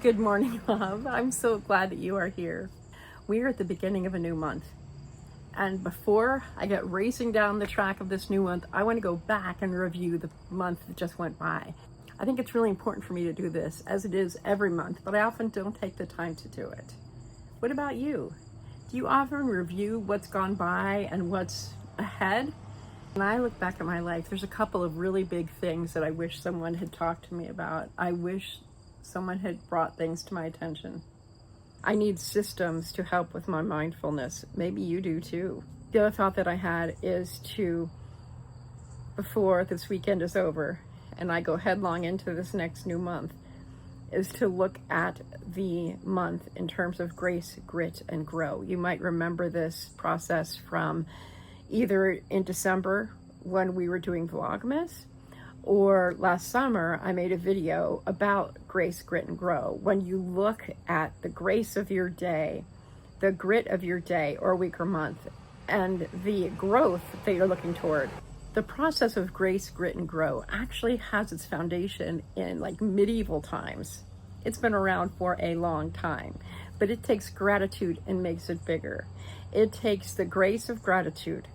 Good morning, love. I'm so glad that you are here. We are at the beginning of a new month. And before I get racing down the track of this new month, I want to go back and review the month that just went by. I think it's really important for me to do this, as it is every month, but I often don't take the time to do it. What about you? Do you often review what's gone by and what's ahead? When I look back at my life, there's a couple of really big things that I wish someone had talked to me about. I wish someone had brought things to my attention. I need systems to help with my mindfulness. Maybe you do too. The other thought that I had is to, before this weekend is over and I go headlong into this next new month, is to look at the month in terms of grace, grit, and grow. You might remember this process from either in December when we were doing Vlogmas, or last summer, I made a video about grace, grit, and grow. When you look at the grace of your day, the grit of your day or week or month, and the growth that you're looking toward, the process of grace, grit, and grow actually has its foundation in like medieval times. It's been around for a long time, but it takes gratitude and makes it bigger. It takes the grace of gratitude,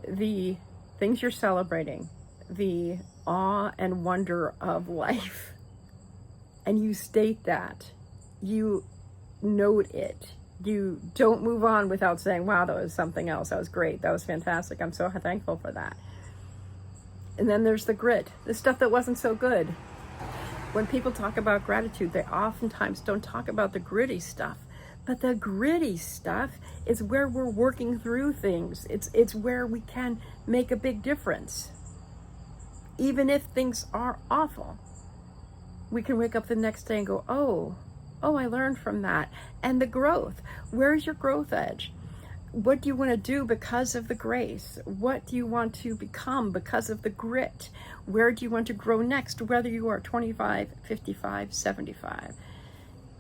the things you're celebrating, the awe and wonder of life, and you state that, you note it, you don't move on without saying, wow, that was something else, that was great, that was fantastic, I'm so thankful for that. And then there's the grit, the stuff that wasn't so good. When people talk about gratitude, they oftentimes don't talk about the gritty stuff. But the gritty stuff is where we're working through things. It's where we can make a big difference. Even if things are awful, we can wake up the next day and go, oh, I learned from that. And the growth, where's your growth edge? What do you want to do because of the grace? What do you want to become because of the grit? Where do you want to grow next, whether you are 25, 55, 75?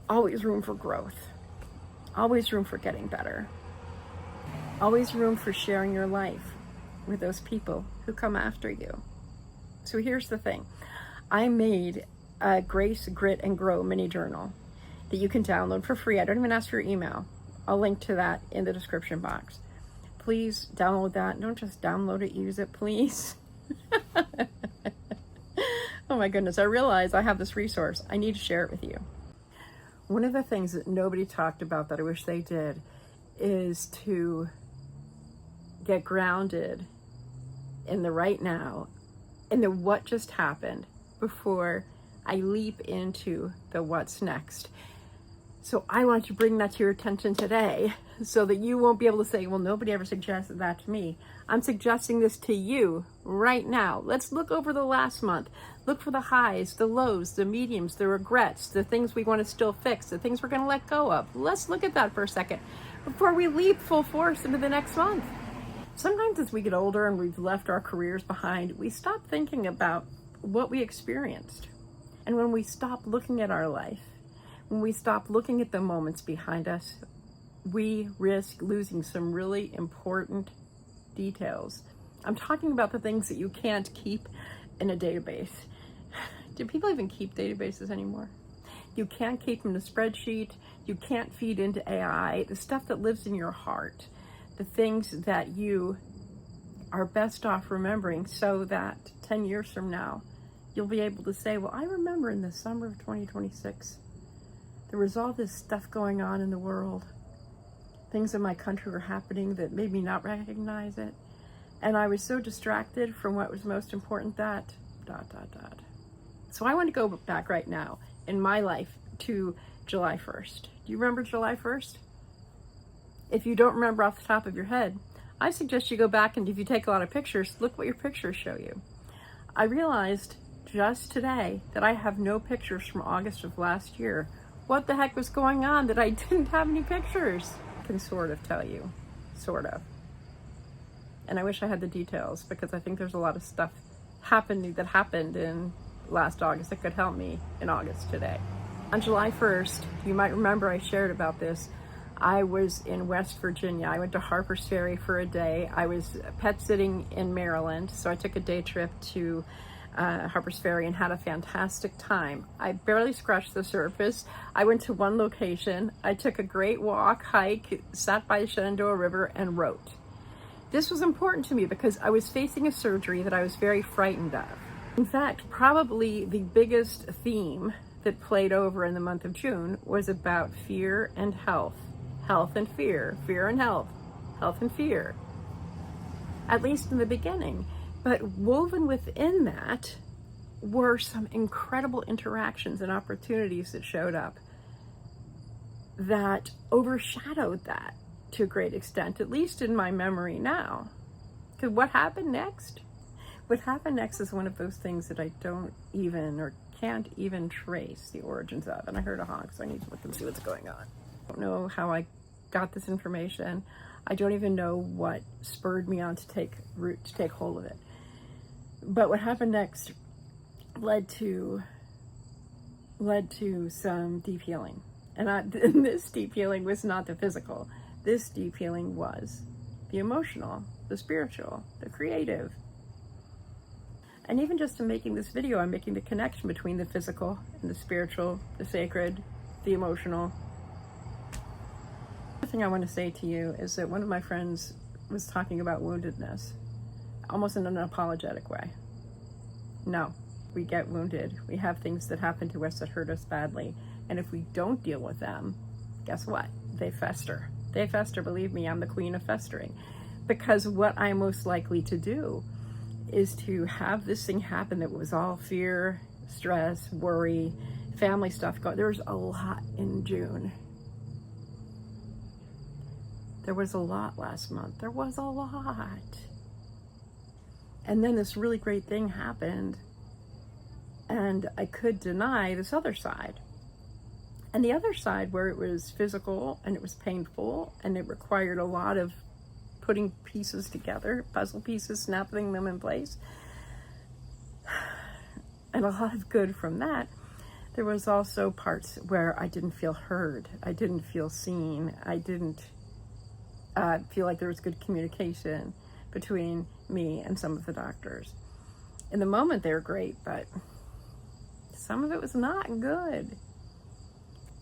Always room for growth. Always room for getting better. Always room for sharing your life with those people who come after you. So here's the thing. I made a Grace, Grit, and Grow mini journal that you can download for free. I don't even ask for your email. I'll link to that in the description box. Please download that. Don't just download it, use it, please. Oh my goodness, I realize I have this resource. I need to share it with you. One of the things that nobody talked about that I wish they did is to get grounded in the right now, in the what just happened, before I leap into the what's next. So I want to bring that to your attention today so that you won't be able to say, well, nobody ever suggested that to me. I'm suggesting this to you right now. Let's look over the last month. Look for the highs, the lows, the mediums, the regrets, the things we want to still fix, the things we're going to let go of. Let's look at that for a second before we leap full force into the next month. Sometimes as we get older and we've left our careers behind, we stop thinking about what we experienced. And when we stop looking at our life, when we stop looking at the moments behind us, we risk losing some really important details. I'm talking about the things that you can't keep in a database. Do people even keep databases anymore? You can't keep them in a spreadsheet. You can't feed into AI. The stuff that lives in your heart, the things that you are best off remembering so that 10 years from now, you'll be able to say, well, I remember in the summer of 2026, there was all this stuff going on in the world. Things in my country were happening that made me not recognize it. And I was so distracted from what was most important that ... So I want to go back right now in my life to July 1st. Do you remember July 1st? If you don't remember off the top of your head, I suggest you go back, and if you take a lot of pictures, look what your pictures show you. I realized just today that I have no pictures from August of last year. What the heck was going on that I didn't have any pictures? I can sort of tell you, sort of. And I wish I had the details, because I think there's a lot of stuff that happened in last August that could help me in August today. On July 1st, you might remember I shared about this. I was in West Virginia. I went to Harper's Ferry for a day. I was pet sitting in Maryland, so I took a day trip to Harper's Ferry, and had a fantastic time. I barely scratched the surface. I went to one location, I took a great walk, hike, sat by the Shenandoah River, and wrote. This was important to me because I was facing a surgery that I was very frightened of. In fact, probably the biggest theme that played over in the month of June was about fear and health. Health and fear, fear and health, health and fear. At least in the beginning. But woven within that were some incredible interactions and opportunities that showed up that overshadowed that to a great extent, at least in my memory now. Because what happened next? What happened next is one of those things that I don't even or can't even trace the origins of. And I heard a honk, so I need to look and see what's going on. I don't know how I got this information. I don't even know what spurred me on to take hold of it. But what happened next led to some deep healing. And this deep healing was not the physical. This deep healing was the emotional, the spiritual, the creative. And even just in making this video, I'm making the connection between the physical and the spiritual, the sacred, the emotional. The thing I want to say to you is that one of my friends was talking about woundedness, almost in an apologetic way. No, we get wounded. We have things that happen to us that hurt us badly. And if we don't deal with them, guess what? They fester. They fester, believe me, I'm the queen of festering. Because what I'm most likely to do is to have this thing happen that was all fear, stress, worry, family stuff. There's a lot in June. There was a lot last month. There was a lot. And then this really great thing happened, and I could deny this other side. And the other side, where it was physical and it was painful and it required a lot of putting pieces together, puzzle pieces, snapping them in place, and a lot of good from that, there was also parts where I didn't feel heard. I didn't feel seen. I didn't feel like there was good communication between me and some of the doctors. In the moment, they were great, but some of it was not good.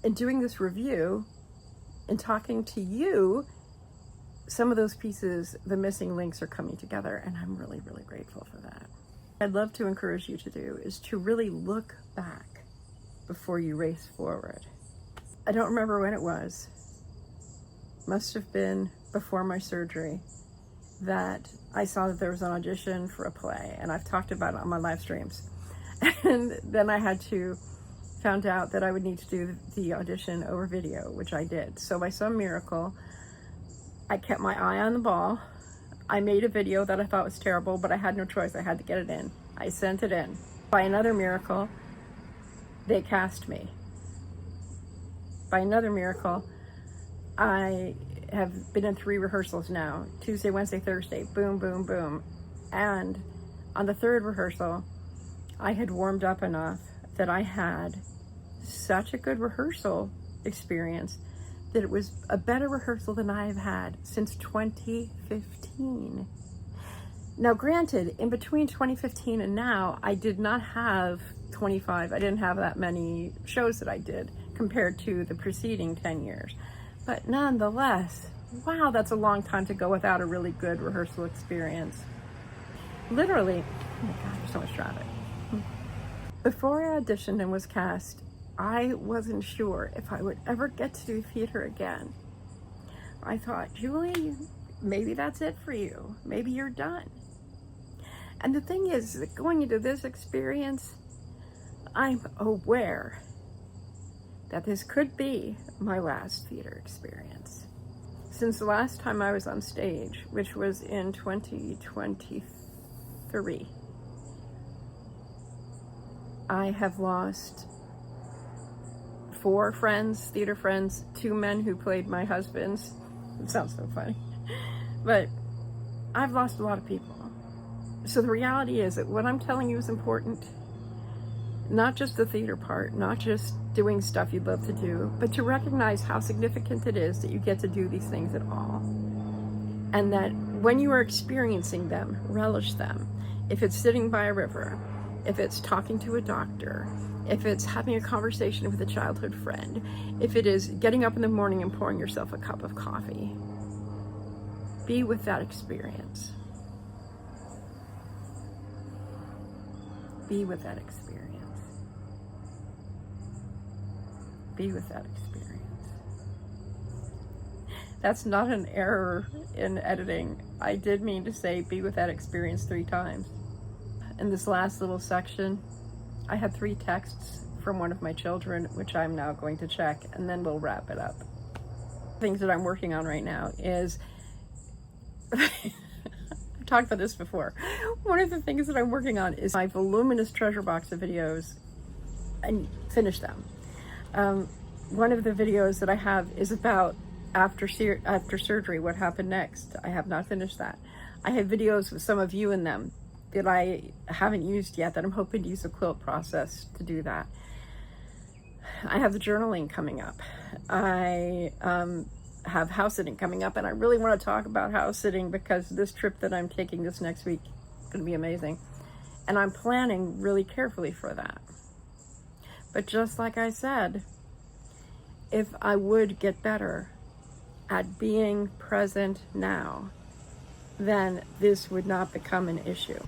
In doing this review and talking to you, some of those pieces, the missing links are coming together, and I'm really, really grateful for that. I'd love to encourage you to do is to really look back before you race forward. I don't remember when it was. Must have been before my surgery that I saw that there was an audition for a play, and I've talked about it on my live streams. And then I found out that I would need to do the audition over video, which I did. So by some miracle, I kept my eye on the ball. I made a video that I thought was terrible, but I had no choice. I had to get it in. I sent it in. By another miracle, they cast me. By another miracle, I have been in 3 rehearsals now. Tuesday, Wednesday, Thursday. Boom, boom, boom. And on the 3rd rehearsal, I had warmed up enough that I had such a good rehearsal experience that it was a better rehearsal than I have had since 2015. Now, granted, in between 2015 and now, I did not have 25. I didn't have that many shows that I did compared to the preceding 10 years. But nonetheless, wow, that's a long time to go without a really good rehearsal experience. Literally, oh my God, there's so much traffic. Before I auditioned and was cast, I wasn't sure if I would ever get to do theater again. I thought, Julie, maybe that's it for you. Maybe you're done. And the thing is that going into this experience, I'm aware that this could be my last theater experience. Since the last time I was on stage, which was in 2023, I have lost 4 friends, theater friends, 2 men who played my husbands. It sounds so funny. But I've lost a lot of people. So the reality is that what I'm telling you is important. Not just the theater part, not just doing stuff you'd love to do, but to recognize how significant it is that you get to do these things at all. And that when you are experiencing them, relish them. If it's sitting by a river, if it's talking to a doctor, if it's having a conversation with a childhood friend, if it is getting up in the morning and pouring yourself a cup of coffee, be with that experience. Be with that experience. Be with that experience. That's not an error in editing. I did mean to say be with that experience 3 times. In this last little section, I had 3 texts from one of my children, which I'm now going to check, and then we'll wrap it up. Things that I'm working on right now is, I've talked about this before. One of the things that I'm working on is my voluminous treasure box of videos and finish them. One of the videos that I have is about after surgery, what happened next. I have not finished that. I have videos with some of you in them that I haven't used yet, that I'm hoping to use a quilt process to do that. I have the journaling coming up. I have house sitting coming up, and I really want to talk about house sitting because this trip that I'm taking this next week is going to be amazing. And I'm planning really carefully for that. But just like I said, if I would get better at being present now, then this would not become an issue.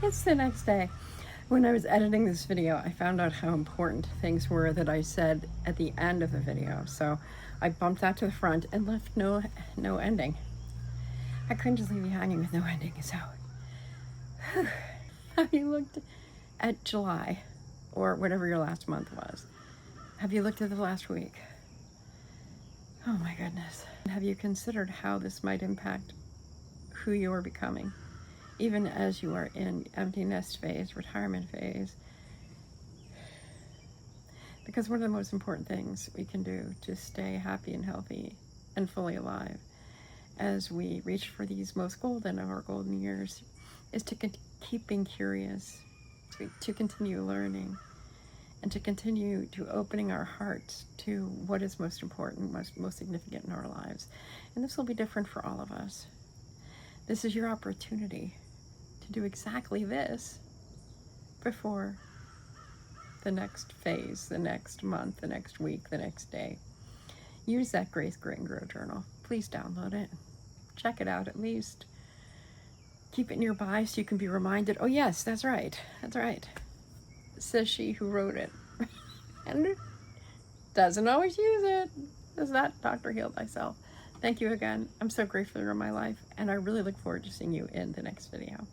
It's the next day. When I was editing this video, I found out how important things were that I said at the end of the video. So I bumped that to the front and left no ending. I couldn't just leave you hanging with no ending. So have you looked at July or whatever your last month was? Have you looked at the last week? Oh my goodness. Have you considered how this might impact who you are becoming, even as you are in empty nest phase, retirement phase? Because one of the most important things we can do to stay happy and healthy and fully alive as we reach for these most golden of our golden years is to keep being curious, to continue learning, and to continue to opening our hearts to what is most important, most significant in our lives. And this will be different for all of us. This is your opportunity to do exactly this before the next phase, the next month, the next week, the next day. Use that Grace Grit and Grow journal. Please download it. Check it out at least. Keep it nearby so you can be reminded, oh yes, that's right, says she who wrote it. And doesn't always use it. Does that, Dr. Heal Thyself. Thank you again. I'm so grateful you're in my life, and I really look forward to seeing you in the next video.